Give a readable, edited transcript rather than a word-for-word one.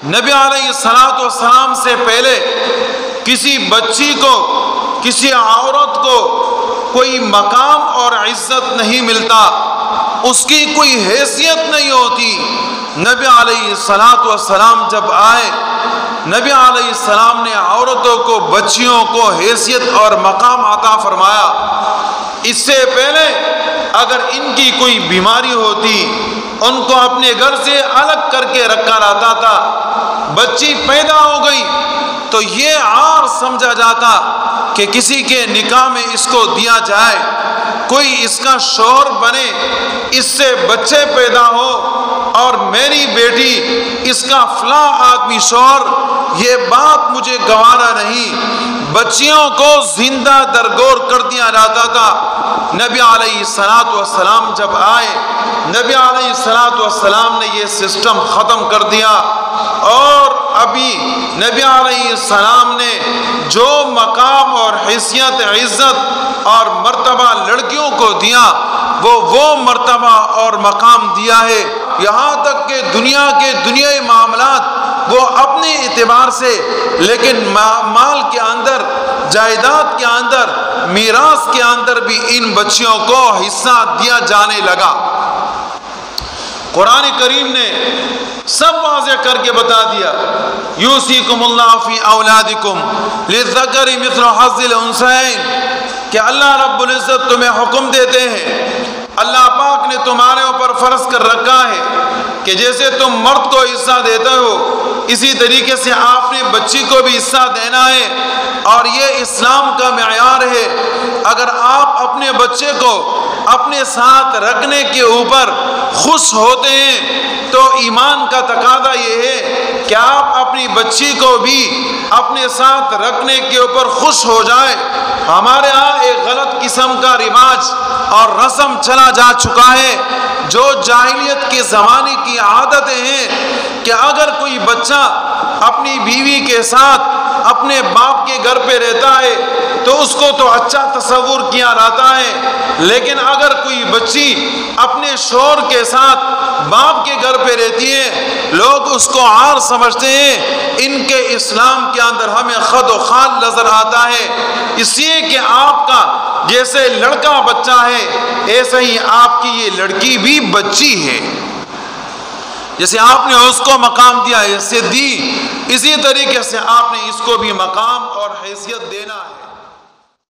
نبی علیہ الصلوۃ والسلام سے پہلے کسی بچی کو، کسی عورت کو کوئی مقام اور عزت نہیں ملتا، اس کی کوئی حیثیت نہیں ہوتی۔ نبی علیہ الصلوۃ والسلام جب آئے، نبی علیہ السلام نے عورتوں کو، بچیوں کو حیثیت اور مقام عطا فرمایا۔ اس سے پہلے اگر ان کی کوئی بیماری ہوتی، ان کو اپنے گھر سے الگ کر کے رکھا جاتا تھا۔ بچی پیدا ہو گئی تو یہ عار سمجھا جاتا کہ کسی کے نکاح میں اس کو دیا جائے، کوئی اس کا شوہر بنے، اس سے بچے پیدا ہو، اور میری بیٹی اس کا فلاں آدمی شوہر، یہ بات مجھے گوارا نہیں۔ بچیوں کو زندہ درگور کر دیا جاتا تھا۔ نبی علیہ الصلوۃ والسلام جب آئے، نبی علیہ الصلوۃ والسلام نے یہ سسٹم ختم کر دیا، اور ابھی نبی علیہ السلام نے جو مقام اور حیثیت، عزت اور مرتبہ لڑکیوں کو دیا، وہ مرتبہ اور مقام دیا ہے۔ یہاں تک کہ دنیا کے دنیائی معاملات وہ اپنے اعتبار سے، لیکن مال کے اندر، جائیداد کے اندر، میراث کے اندر بھی ان بچیوں کو حصہ دیا جانے لگا۔ قرآن کریم نے سب واضح کر کے بتا دیا، یوصیکم اللہ فی اولادکم للذکر مثل حظ الانثیین، کہ اللہ رب العزت تمہیں حکم دیتے ہیں، اللہ پاک نے تمہارے اوپر فرض کر رکھا ہے کہ جیسے تم مرد کو حصہ دیتے ہو، اسی طریقے سے آپ نے بچی کو بھی حصہ دینا ہے، اور یہ اسلام کا معیار ہے۔ اگر آپ اپنے بچے کو اپنے ساتھ رکھنے کے اوپر خوش ہوتے ہیں تو ایمان کا تقاضا یہ ہے کہ آپ اپنی بچی کو بھی اپنے ساتھ رکھنے کے اوپر خوش ہو جائے۔ ہمارے ہاں ایک غلط قسم کا رواج اور رسم چلا جا چکا ہے، جو جاہلیت کے زمانے کی عادتیں ہیں، کہ اگر کوئی بچہ اپنی بیوی کے ساتھ اپنے باپ کے گھر پہ رہتا ہے تو اس کو تو اچھا تصور کیا جاتا ہے، لیکن اگر کوئی بچی اپنے شوہر کے ساتھ باپ کے گھر پہ رہتی ہے، لوگ اس کو عار سمجھتے ہیں۔ ان کے اسلام کے اندر ہمیں خد و خال نظر آتا ہے، اس لیے کہ آپ کا جیسے لڑکا بچہ ہے، ایسے ہی آپ کی یہ لڑکی بھی بچی ہے۔ جیسے آپ نے اس کو مقام دیا، حیثیت دی، اسی طریقے سے آپ نے اس کو بھی مقام اور حیثیت دینا ہے۔